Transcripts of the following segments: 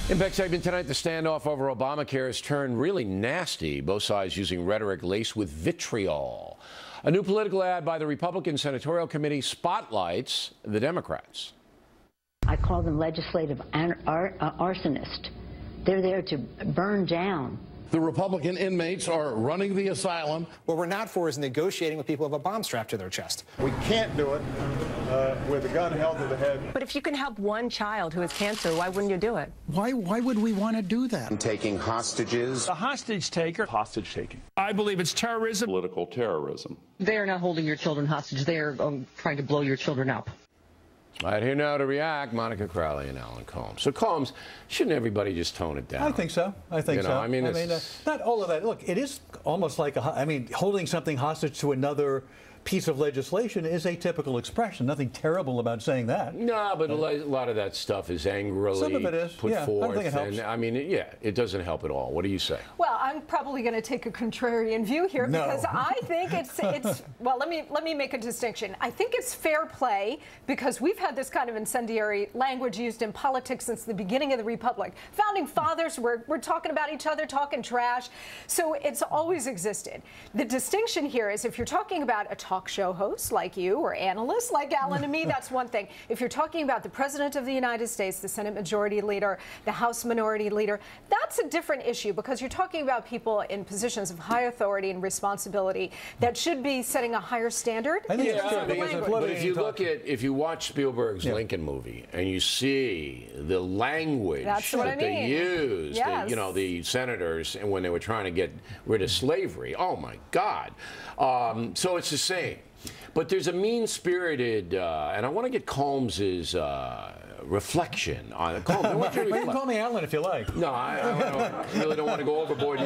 Impact segment tonight, the standoff over Obamacare has turned really nasty, both sides using rhetoric laced with vitriol. A new political ad by the Republican Senatorial Committee spotlights the Democrats. I call them legislative arsonists. They're there to burn down. The Republican inmates are running the asylum. What we're not for is negotiating with people who have a bomb strapped to their chest. We can't do it with a gun held to the head. But if you can help one child who has cancer, why wouldn't you do it? Why would we want to do that? Taking hostages. A hostage taker. Hostage taking. I believe it's terrorism. Political terrorism. They are not holding your children hostage. They are trying to blow your children up. All right, here now to react, Monica Crowley and Alan Combs. So, Combs, shouldn't everybody just tone it down? I think so. I think so. I mean, not all of that. Look, it is almost like, holding something hostage to another piece of legislation is a typical expression. Nothing terrible about saying that. No, but a lot of that stuff is angrily some of it is. put forth. I don't think it helps. And, I mean, it doesn't help at all. What do you say? Well, I'm probably going to take a contrarian view here because I think it's well, let me make a distinction. I think it's fair play because we've had this kind of incendiary language used in politics since the beginning of the Republic. Founding fathers we're talking about each other, talking trash. So it's always existed. The distinction here is if you're talking about a talk show host like you or analysts like Alan and me, that's one thing. If you're talking about the President of the United States, the Senate Majority Leader, the House Minority Leader, that's a different issue because you're talking about people in positions of high authority and responsibility that should be setting a higher standard. But if you watch Spielberg's Lincoln movie and you see the language that they used, the senators, and when they were trying to get rid of slavery, oh my God. So it's the same. But there's a mean-spirited, and I want to get Combs's reflection on it. Combs, you can call me Alan if you like. No, I really don't want to go overboard.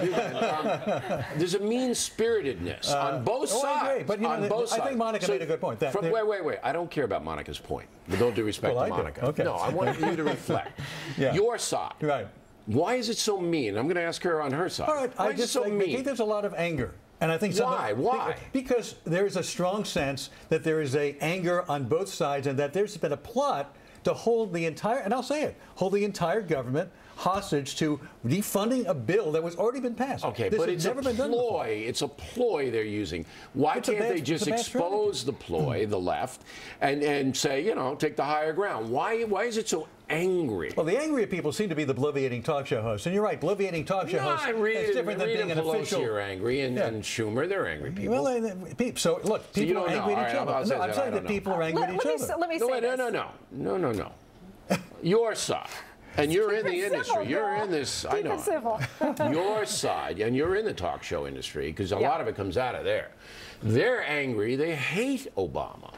There's a mean-spiritedness on both sides. But on both sides. I think Monica made a good point. Wait. I don't care about Monica's point. With all due respect to Monica. Okay. No, I want you to reflect. Your side. Right. Why is it so mean? I'm going to ask her on her side. All right. Why is it so mean? I think there's a lot of anger. And I think why? Because there is a strong sense that there is anger on both sides and that there's been a plot to hold the entire, and I'll say it, hold the entire government hostage to defunding a bill that was already been passed. Okay, but it's a ploy. It's a ploy they're using. Why can't they just expose the ploy, the left, and say, take the higher ground? Why is it so angry? Well, the angrier people seem to be the bloviating talk show hosts. And you're right, bloviating talk show hosts is different than being an official. Are angry, and Schumer, they're angry people. Well, so look, people are angry at each other. I'm saying that people are angry at each other. Let me say this. No. Your side. And you're in the industry. You're in this. I know. Your side, and you're in the talk show industry because a lot of it comes out of there. They're angry. They hate Obama.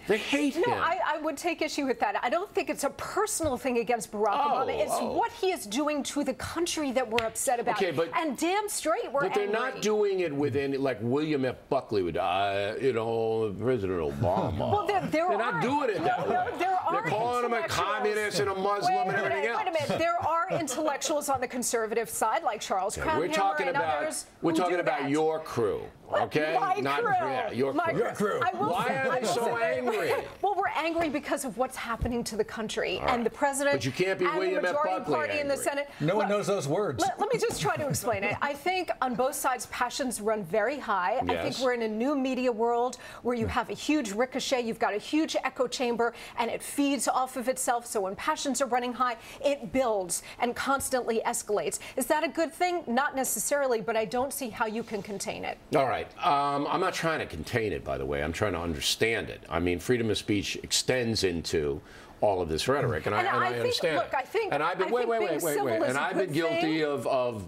They hate him. No, I would take issue with that. I don't think it's a personal thing against Barack Obama. It's what he is doing to the country that we're upset about. Okay, and damn straight we're angry. But they're not doing it with any, like William F. Buckley would, President Obama. Well, they're not doing it that way. They're calling him a communist and a Muslim and everything else. Wait a minute. There are intellectuals on the conservative side, like Charles Krauthammer and others. We're talking about your crew. Okay? My crew. Your crew. Why are they so angry? Well, we're angry because of what's happening to the country and the president. But you can't be William F. Buckley party in the Senate. No one knows those words. Let me just try to explain it. I think on both sides, passions run very high. I think we're in a new media world where you have a huge ricochet. You've got a huge echo chamber, and it feeds off of itself. So when passions are running high, it builds and constantly escalates. Is that a good thing? Not necessarily, but I don't see how you can contain it. All right. I'm not trying to contain it, by the way. I'm trying to understand it. I mean, freedom of speech extends into all of this rhetoric, and I understand it. And I've been and I've been guilty of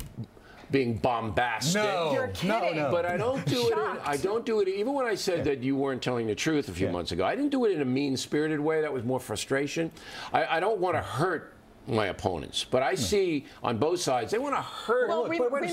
being bombastic. You're kidding. No. But I don't do it. I don't do it. Even when I said that you weren't telling the truth a few months ago, I didn't do it in a mean-spirited way. That was more frustration. I don't want to hurt my opponents, but I see on both sides they want to hurt. Well, wouldn't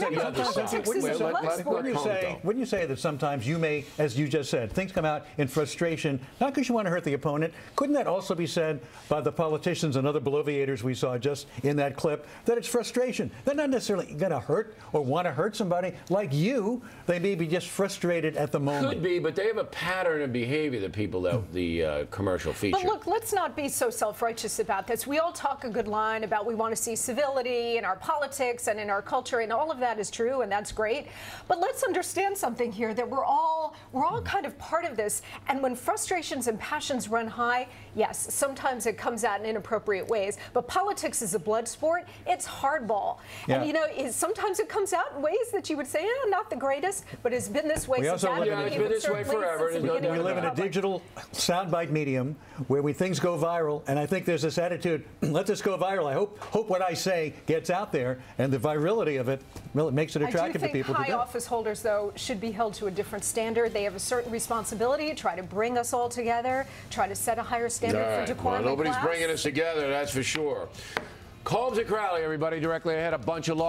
you say that sometimes you may, as you just said, things come out in frustration, not because you want to hurt the opponent? Couldn't that also be said by the politicians and other bloviators we saw just in that clip, that it's frustration? They're not necessarily going to hurt or want to hurt somebody like you. They may be just frustrated at the moment. Could be, but they have a pattern of behavior, the people that the commercial feature. But look, let's not be so self-righteous about this. We all talk a good line on about we want to see civility in our politics and in our culture, and all of that is true, and that's great. But let's understand something here, that we're all kind of part of this. And when frustrations and passions run high, yes, sometimes it comes out in inappropriate ways. But politics is a blood sport. It's hardball. Yeah. And, you know, sometimes it comes out in ways that you would say, not the greatest, but it's been this way since Adam and Eve. It's been this way forever. We live in a digital soundbite medium where things go viral, and I think there's this attitude, let this go viral. I hope what I say gets out there, and the virality of it makes it attractive to people. High office holders, though, should be held to a different standard. They have a certain responsibility to try to bring us all together, try to set a higher standard for decorum. Well, nobody's bringing us together, that's for sure. Combs and Crowley, everybody, directly ahead. A bunch of law.